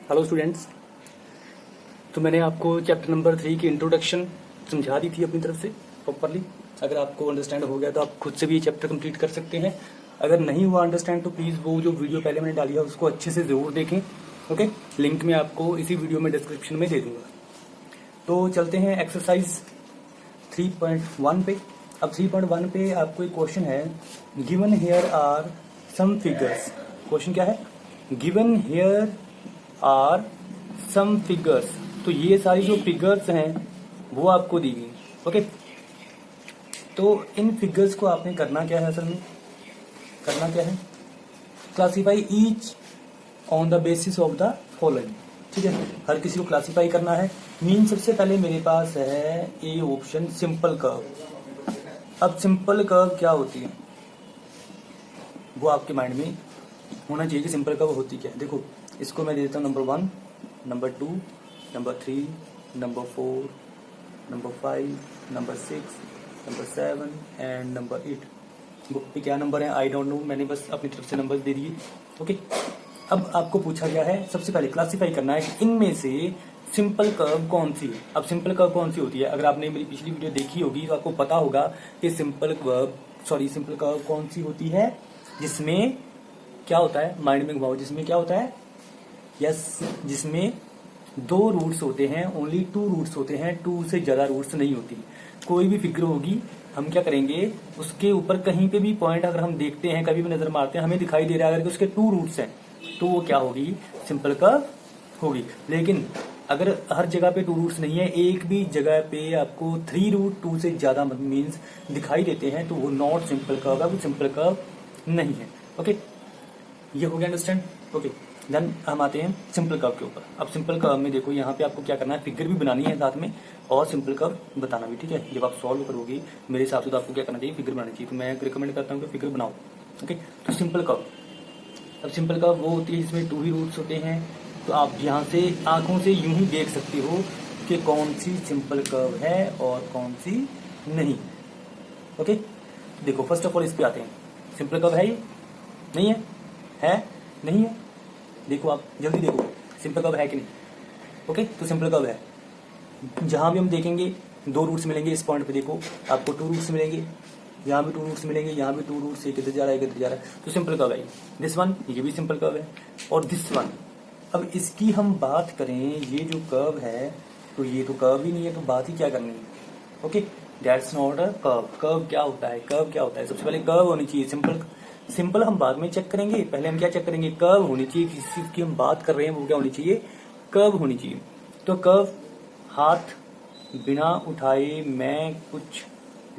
Hello students. तो मैंने आपको चैप्टर नंबर 3 की इंट्रोडक्शन समझा दी थी अपनी तरफ से प्रॉपरली। अगर आपको अंडरस्टैंड हो गया तो आप खुद से भी ये चैप्टर कंप्लीट कर सकते हैं। अगर नहीं हुआ अंडरस्टैंड तो प्लीज़ वो जो वीडियो पहले मैंने डाली है उसको अच्छे से ज़रूर देखें। ओके, लिंक मैं आपको इसी वीडियो में डिस्क्रिप्शन में दे दूंगा। तो चलते हैं एक्सरसाइज 3.1 पे। अब 3.1 पे आपको एक क्वेश्चन है, given here are some figures. Question क्या है? Given here are some figures. तो ये सारी जो फिगर्स हैं वो आपको दी गई। ओके, तो इन फिगर्स को आपने करना क्या है? असल में करना क्या है? Classify each on the basis of the following. ठीक है, हर किसी को क्लासीफाई करना है। मीन सबसे पहले मेरे पास है ए ऑप्शन, सिंपल कर्व। अब सिंपल कर्व क्या होती है वो आपके माइंड में होना चाहिए कि सिंपल कर्व होती क्या है। देखो, इसको मैं दे देता हूँ number 1, number 2, number 3, number 4, number 5, number 6, number 7 and number 8। Book पे क्या नंबर है आई डोंट नो, मैंने बस अपनी तरफ से नंबर दे दिए। ओके, अब आपको पूछा गया है सबसे पहले क्लासीफाई करना है कि इनमें से सिंपल कर्व कौन सी है। अब सिंपल कर्व कौन सी होती है? अगर आपने मेरी पिछली वीडियो देखी होगी तो आपको पता होगा कि सिंपल कर्व कौन सी होती है जिसमें क्या होता है, माइंड में घुमाओ, जिसमें क्या होता है? यस, जिसमें 2 रूट्स होते हैं, ओनली 2 रूट्स होते हैं, 2 से ज्यादा रूट्स नहीं होती। कोई भी फिगर होगी, हम क्या करेंगे, उसके ऊपर कहीं पे भी पॉइंट अगर हम देखते हैं, कभी भी नजर मारते हैं, हमें दिखाई दे रहा है अगर उसके 2 रूट्स हैं तो वो क्या होगी? सिंपल कर्व होगी। लेकिन अगर हर जगह पे 2 रूट्स नहीं है, एक भी जगह पे आपको 3 रूट 2 से ज्यादा मीन्स दिखाई देते हैं तो वो नॉट सिंपल कर्व है, वो सिंपल कर्व नहीं है। ओके, ये हो गया अंडरस्टैंड। ओके, देन हम आते हैं सिंपल कर्व के ऊपर। अब सिंपल कर्व में देखो, यहाँ पे आपको क्या करना है, फिगर भी बनानी है साथ में और सिंपल कर्व बताना भी। ठीक है, जब आप सॉल्व करोगे मेरे हिसाब से तो आपको क्या करना चाहिए, फिगर बनानी चाहिए। तो मैं रिकमेंड करता हूँ कि फिगर बनाओ। ओके, तो सिंपल कर्व, अब सिंपल कर्व वो होती है जिसमें 2 ही रूट्स होते हैं। तो आप यहाँ से आंखों से यूं ही देख सकते हो कि कौन सी सिंपल कर्व है और कौन सी नहीं। ओके, देखो फर्स्ट ऑफ ऑल इस पे आते हैं। सिंपल कर्व है ये? नहीं है? है? नहीं है? देखो, आप जल्दी देखो सिंपल कर्व है कि नहीं। ओके, तो सिंपल कर्व है। जहां भी हम देखेंगे 2 रूट्स मिलेंगे। इस पॉइंट पे देखो आपको 2 रूट्स मिलेंगे, यहाँ भी 2 रूट्स मिलेंगे, यहाँ भी 2 रूट्स, एक इधर जा रहा है एक इधर जा रहा है, तो सिंपल कर्व है। दिस वन, ये भी सिंपल कर्व है। और दिस वन, अब इसकी हम बात करें, ये जो कर्व है तो ये तो कर्व ही नहीं है, तो बात ही क्या करनी है। Okay, that's not a curve. Curve क्या होता है? कर्व क्या होता है? सबसे पहले कर्व होनी चाहिए। सिंपल हम बाद में चेक करेंगे, पहले हम क्या चेक करेंगे? कर्व होनी चाहिए। किस चीज की हम बात कर रहे हैं वो क्या होनी चाहिए? कर्व होनी चाहिए। तो कर्व, हाथ बिना उठाए मैं कुछ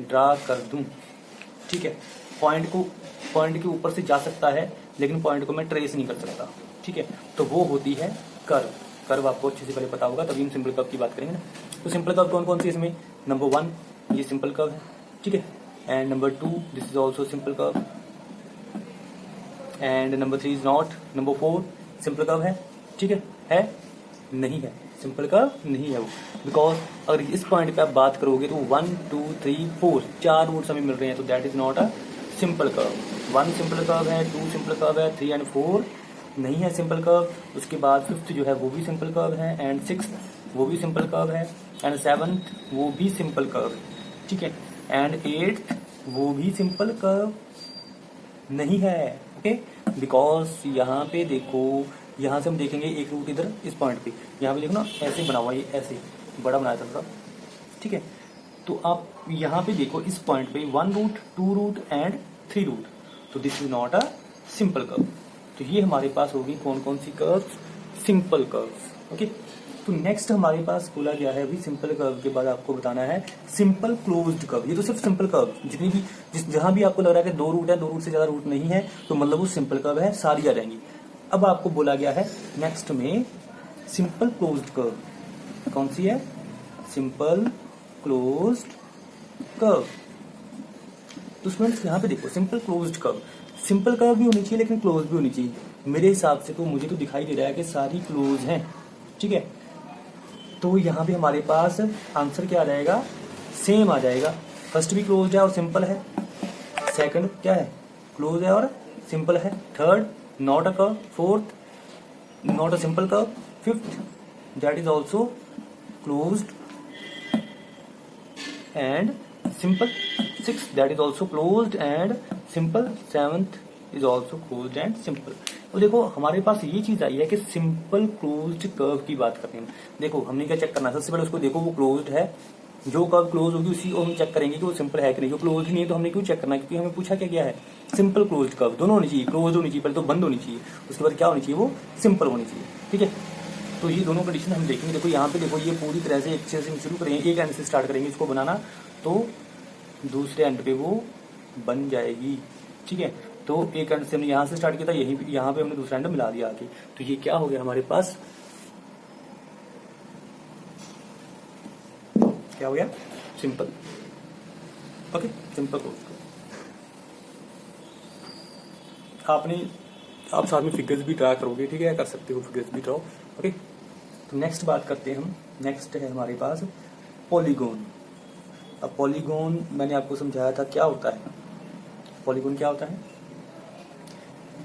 ड्रा कर दूं, ठीक है, पॉइंट के ऊपर से जा सकता है लेकिन पॉइंट को मैं ट्रेस नहीं कर सकता। ठीक है, तो वो होती है कर्व। कर्व आपको अच्छे से पहले पता होगा, तभी हम सिंपल कर्व की बात करेंगे ना। तो सिंपल कर्व कौन कौन सी है इसमें? नंबर 1 ये सिंपल कर्व है, ठीक है, and number 2 this is also simple curve, and number 3 is not. Number 4 simple curve है, ठीक है? नहीं है, सिंपल कर्व नहीं है वो। बिकॉज अगर इस पॉइंट पे आप बात करोगे तो 1 2 3 4 4 रूट्स हमें मिल रहे हैं, तो that is not a simple curve. 1 simple curve है, 2 सिंपल कर्व है, 3 एंड 4 नहीं है सिंपल कर्व। उसके बाद 5th जो है वो भी सिंपल कर्व है, एंड 6th वो भी सिंपल कर्व है, एंड 7th वो भी सिंपल कर्व, ठीक है, एंड 8th वो भी सिंपल कर्व नहीं है। ओके, बिकॉज यहाँ पे देखो, यहाँ से हम देखेंगे एक रूट इधर इस पॉइंट पे, यहाँ पे देखो ना ऐसे बना हुआ, ये ऐसे बड़ा बनाया था थोड़ा, ठीक है। तो आप यहाँ पे देखो इस पॉइंट पे 1 रूट 2 रूट एंड 3 रूट, तो this is not a simple curve. तो ये हमारे पास होगी कौन कौन सी कर्व? Simple curve. ओके, तो नेक्स्ट हमारे पास बोला गया है अभी सिंपल कर्व के बाद आपको बताना है सिंपल क्लोज्ड कर्व। ये तो सिर्फ सिंपल कर्व, जितनी भी जहां भी आपको लग रहा है कि 2 रूट है, 2 रूट से ज्यादा रूट नहीं है, तो मतलब वो सिंपल कर्व है, सारी आ जाएंगी। अब आपको बोला गया है नेक्स्ट में सिंपल क्लोज्ड कर्व। कौन सी है? Simple closed curve. तो स्टूडेंट्स यहाँ पे देखो simple closed curve, simple curve भी होनी चाहिए लेकिन क्लोज भी होनी चाहिए। मेरे हिसाब से तो मुझे तो दिखाई दे रहा है कि सारी क्लोज हैं, ठीक है। तो यहाँ पे हमारे पास आंसर क्या आ जाएगा? सेम आ जाएगा। फर्स्ट भी क्लोज है और सिंपल है, सेकंड क्या है? क्लोज है और सिंपल है, third not a curve, fourth not a simple curve. Fifth, that is also closed and simple. Sixth, that is also closed and simple. Seventh is also closed and simple. तो देखो हमारे पास ये चीज आई है कि सिंपल क्लोज्ड कर्व की बात करते हैं। देखो हमने क्या चेक करना है, सबसे पहले उसको देखो वो क्लोज्ड है, जो कर्व क्लोज होगी उसी को हम चेक करेंगे कि वो सिंपल है कि नहीं। जो क्लोज नहीं है तो हमने क्यों चेक करना है, क्योंकि हमें पूछा क्या गया है, सिंपल क्लोज्ड कर्व। दोनों होनी चाहिए, क्लोज होनी चाहिए, पहले तो बंद होनी चाहिए, उसके बाद क्या होनी चाहिए, वो सिंपल होनी चाहिए। ठीक है, तो ये दोनों कंडीशन हम देखेंगे। देखो यहाँ पे देखो ये पूरी तरह से एक से शुरू करेंगे, एक एंड से स्टार्ट करेंगे इसको बनाना, तो दूसरे एंड पे वो बन जाएगी। ठीक है, तो एक एंड से हमने यहाँ से स्टार्ट किया था, यही यहाँ पे हमने दूसरा एंड मिला दिया आगे, तो ये क्या हो गया हमारे पास, क्या हो गया, सिंपल। Okay, simple close. आप साथ में फिगर्स भी ड्रा करोगे, ठीक है, कर सकते हो फिगर्स भी ड्रॉ। ओके, तो नेक्स्ट बात करते हैं हम। नेक्स्ट है हमारे पास पॉलीगॉन। अब पॉलीगॉन मैंने आपको समझाया था क्या होता है। पॉलीगॉन क्या होता है,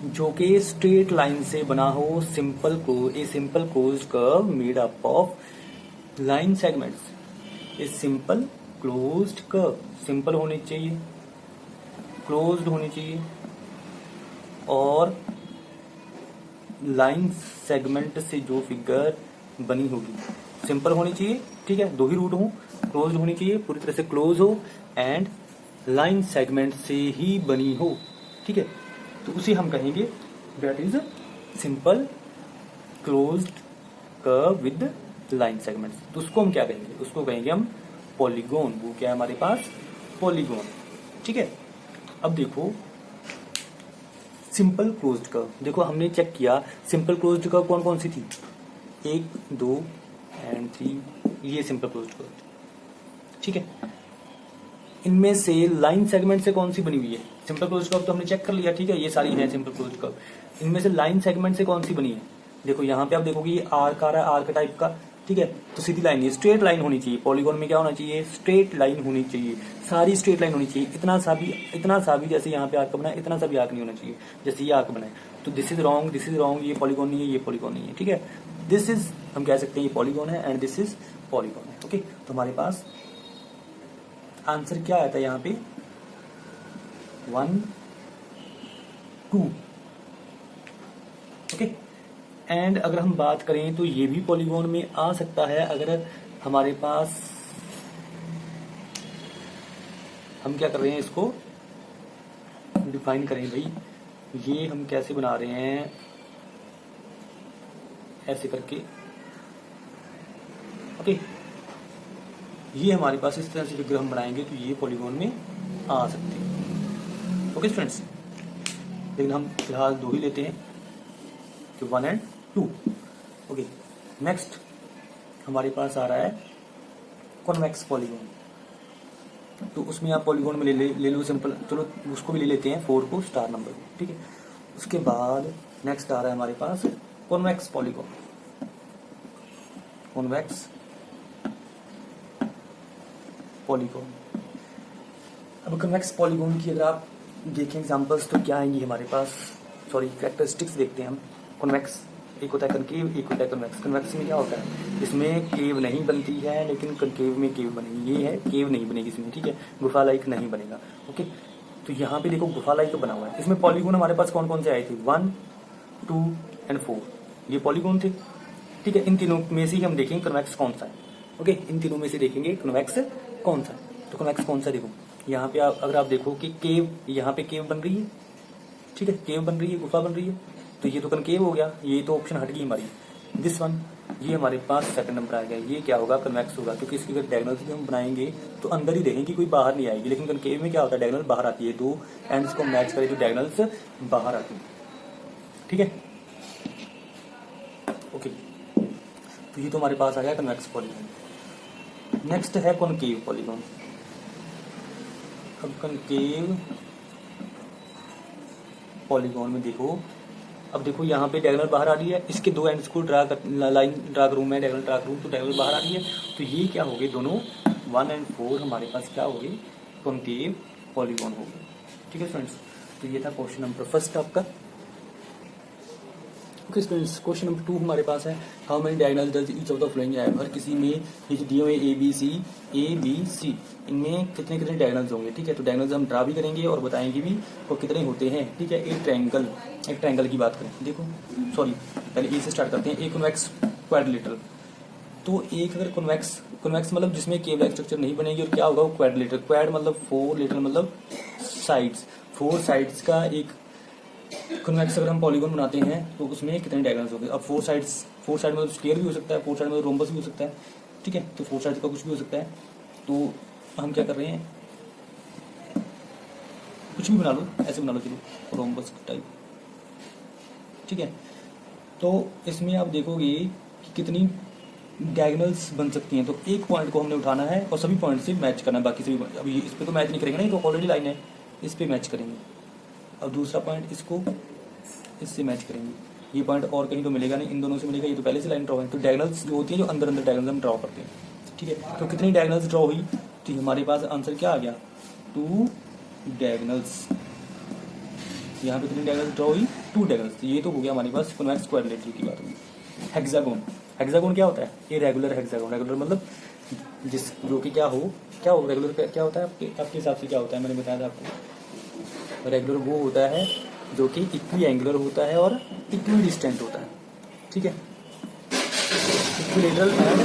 जो कि स्ट्रेट लाइन से बना हो, a simple closed curve made up of line segments. A simple closed curve, simple होनी चाहिए, क्लोज्ड होनी चाहिए और लाइन सेगमेंट से जो फिगर बनी होगी सिंपल होनी चाहिए। ठीक है, दो ही रूट हो, क्लोज्ड होनी चाहिए, पूरी तरह से क्लोज हो एंड लाइन सेगमेंट से ही बनी हो। ठीक है, तो उसे हम कहेंगे that is simple closed curve with line segments. तो उसको हम क्या कहेंगे, उसको कहेंगे हम पॉलीगॉन। वो क्या है हमारे पास, पॉलीगॉन। ठीक है, अब देखो सिंपल क्लोज्ड कर्व, देखो हमने चेक किया सिंपल क्लोज्ड कर्व कौन कौन सी थी, 1, 2 एंड 3, ये सिंपल क्लोज्ड कर्व। ठीक है, इनमें से लाइन सेगमेंट से कौन सी बनी हुई है, सिंपल क्लोज्ड कर्व तो हमने चेक कर लिया। ठीक है, ये सारी है सिंपल क्लोज्ड कर्व। इनमें से लाइन सेगमेंट से कौन सी बनी है, देखो यहाँ पे आप देखोगे ये आर्क आ रहा है, आर्क टाइप का। ठीक है, तो सीधी लाइन, ये स्ट्रेट लाइन होनी चाहिए। पॉलीगॉन में क्या होना चाहिए, स्ट्रेट लाइन होनी चाहिए, सारी स्ट्रेट लाइन होनी चाहिए। इतना सा भी जैसे यहाँ पे आर्क बना है, इतना सा भी आर्क नहीं होना चाहिए जैसे ये आर्क बना है। तो दिस इज रॉन्ग, ये पॉलीगॉन नहीं है, ये पॉलीगॉन नहीं है। ठीक है, दिस इज, हम कह सकते हैं ये पॉलीगॉन है एंड दिस इज पॉलीगॉन है। ओके, तो हमारे पास आंसर क्या आया था यहाँ पे, 1, 2। ओके, एंड अगर हम बात करें तो ये भी पॉलीगॉन में आ सकता है। अगर हमारे पास, हम क्या कर रहे हैं, इसको डिफाइन करें भाई, ये हम कैसे बना रहे हैं, ऐसे करके। ओके, ये हमारे पास इस तरह से फिगर हम बनाएंगे तो ये पॉलीगॉन में आ सकते हैं। ओके स्टूडेंट्स, लेकिन हम फिलहाल 2 ही लेते हैं, तो 1 एंड 2। ओके, नेक्स्ट हमारे पास आ रहा है कॉन्वेक्स पॉलीगॉन। तो उसमें आप पॉलीगॉन में ले लो सिंपल, चलो उसको भी ले लेते हैं 4 को स्टार नंबर। ठीक है, उसके बाद नेक्स्ट आ रहा है हमारे पास कॉन्वेक्स पॉलीगॉन। कॉन्वेक्स पॉलीगॉन, अब कन्वेक्स पॉलीगॉन की अगर आप देखें एग्जांपल्स तो क्या आएंगी हमारे पास, सॉरी कैरेक्टरिस्टिक्स देखते हैं हम। कन्वेक्स, एक होता है कनकेव, एक होता है कन्वेक्स। कन्वेक्स में क्या होता है, इसमें केव नहीं बनती है लेकिन कनकेव में केव बनेगी। ये है केव नहीं बनेगी इसमें, ठीक है, गुफा लाइक नहीं बनेगा। ओके, तो यहाँ पे देखो गुफा लाइक बना हुआ है। इसमें पॉलीगॉन हमारे पास कौन कौन से आए थे, 1, 2 एंड 4, ये पॉलीगॉन थे। ठीक है, इन तीनों में से ही हम देखेंगे कन्वेक्स कौन सा है। ओके, इन तीनों में से देखेंगे कन्वेक्स कौन सा है। तो कन्वेक्स कौन सा, देखो यहाँ पे अगर आप देखो कि केव, यहाँ पे केव बन रही है। ठीक है, केव बन रही है, गुफा बन रही है, तो ये तो कनकेव हो गया, ये तो ऑप्शन हट गई हमारी। दिस वन, ये हमारे पास सेकंड नंबर आ गया, ये क्या होगा, कन्वेक्स होगा, क्योंकि इसकी अगर डायगोनल भी हम बनाएंगे तो अंदर ही देखेंगे, कोई बाहर नहीं आएगी। लेकिन कनकेव में क्या होता है, डायगोनल बाहर आती है, 2 एंड्स को मैच करें तो डायगोनल्स बाहर आती है। ठीक है, ओके, तो ये तो हमारे पास आ गया कन्वेक्स पॉलीगॉन। नेक्स्ट है कॉनकेव पॉलीगॉन। अब कनकेव पॉलीगॉन में देखो, अब देखो यहाँ पे डायगोनल बाहर आ रही है, इसके 2 एंड्स को लाइन ड्रा करूँ मैं, डायगोनल ड्रा करूँ तो डायगोनल बाहर आ रही है, तो ये क्या हो गए, दोनों 1 एंड 4 हमारे पास क्या हो गए, कॉनकेव पॉलीगॉन हो गए। ठीक है फ्रेंड्स, तो ये था क्वेश्चन नंबर फर्स्ट आपका। ओके स्टूडेंट्स, क्वेश्चन नंबर 2 हमारे पास है, how many diagonal does each of the following have. हर किसी में ये जो दिए हुए ए बी सी इनमें कितने कितने डायगोनल्स होंगे, ठीक है। तो डायगोनल्स हम ड्रा भी करेंगे और बताएंगे भी वो कितने होते हैं, ठीक है। एक ट्रायंगल की बात करें, देखो सॉरी पहले ए से स्टार्ट करते हैं। एक कॉन्वेक्स क्वाड्रिलेटरल, तो एक अगर कॉन्वेक्स मतलब जिसमें केव लाइक स्ट्रक्चर नहीं बनेगी, और क्या होगा वो क्वाड्रिलेटरल। क्वाड मतलब 4, लेटर मतलब साइड्स, 4 साइड्स का एक कॉन्वेक्स अगर हम पॉलीगॉन बनाते हैं तो उसमें कितने डायगोनल्स होंगे। अब 4 साइड मतलब स्क्वायर भी हो सकता है, 4 साइड मतलब रोम्बस भी हो सकता है, ठीक है। तो 4 साइड का कुछ भी हो सकता है। तो हम क्या कर रहे हैं, कुछ भी बना लो, ऐसे बना लो, चलो रोम्बस टाइप, ठीक है। तो इसमें आप देखोगे कि कितनी डायगोनल्स बन सकती हैं। तो एक पॉइंट को हमने उठाना है और सभी पॉइंट से मैच करना है, बाकी सभी अभी इस पे तो मैच नहीं करेंगे ना, तो ऑलरेडी लाइन है, इस पे मैच करेंगे। अब दूसरा पॉइंट इसको इससे मैच करेंगे, ये पॉइंट और कहीं तो मिलेगा नहीं, इन दोनों से मिलेगा, ये तो पहले से लाइन ड्रॉ है। तो डायगोनल्स जो होती है, जो अंदर डायगोनल्स हम ड्रॉ करते हैं, ठीक है। तो कितनी डायगोनल्स ड्रॉ हुई, तो हमारे पास आंसर क्या आ गया, 2 डायगोनल्स। यहाँ पे कितनी डायगोनल्स ड्रॉ हुई, 2 डायगोनल्स। ये तो हो गया हमारे पास कॉन्वेक्स क्वाड्रिलेटरल की बात हुई। हेक्सागोन क्या होता है, इरेगुलर हेक्सागोन। रेगुलर मतलब जिस जो कि क्या हो रेगुलर क्या होता है आपके हिसाब से क्या होता है, मैंने बताया था आपको। रेगुलर वो होता है जो कि इक्वी एंगुलर होता है और इक्वी डिस्टेंट होता है, ठीक है। Equilateral and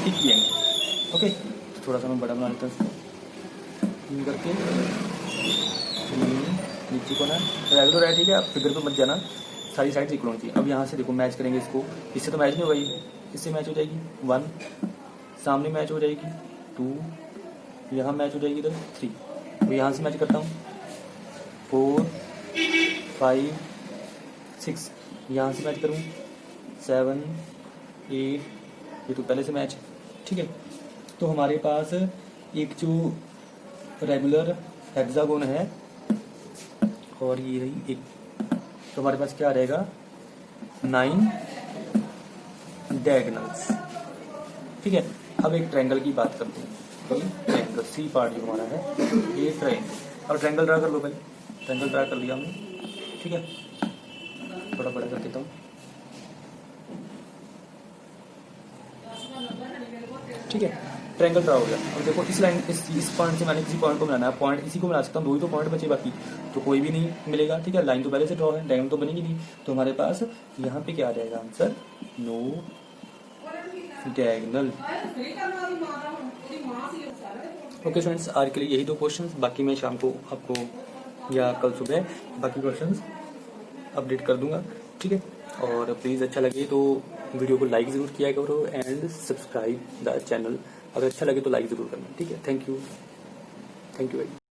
equi angle, okay. थोड़ा सा मैं बड़ा बना लेता हूँ करके, नीचे को ना रेगुलर है, ठीक है। आप फिगर पे मत जाना, सारी साइड इक्वल होनी चाहिए। अब यहाँ से देखो मैच करेंगे इसको, इससे तो मैच नहीं होगा, इससे मैच हो जाएगी 1, सामने मैच हो जाएगी 2, यहाँ मैच हो जाएगी इधर 3। तो यहाँ से मैच करता हूँ 4, 5, 6, यहाँ से मैच करूँ 7, 8, ये तो पहले से मैच, ठीक है। तो हमारे पास एक जो रेगुलर हेक्सागोन है और ये रही एक, तो हमारे पास क्या रहेगा 9 डायगोनल्स, ठीक है। अब एक ट्रायंगल की बात करते हैं, ट्रायंगल सी पार्ट जो हमारा है ये ट्रायंगल। अब ट्रायंगल ड्रा कर लो भाई, ट्रायंगल ड्रा कर लिया हमने, ठीक है। थोड़ा बड़ा कर देता हूँ, ठीक है। ट्रायंगल ड्रा हो गया। और देखो इस लाइन इस पॉइंट से मैंने किसी पॉइंट को बनाना है, पॉइंट इसी को बना सकता हूँ, 2 ही तो पॉइंट बचे, बाकी तो कोई भी नहीं मिलेगा, ठीक है। लाइन तो पहले से ड्रॉ है, डायगोनल तो बनेगी नहीं। तो हमारे पास यहाँ पे क्या आ जाएगा answer, no diagonal. Okay friends, आज के लिए यही 2 क्वेश्चंस, बाकी मैं शाम को आपको या कल सुबह बाकी क्वेश्चंस अपडेट कर दूंगा, ठीक है। और प्लीज़ अच्छा लगे तो वीडियो को लाइक ज़रूर किया करो एंड सब्सक्राइब द चैनल। अगर अच्छा लगे तो लाइक ज़रूर करना, ठीक है। Thank you very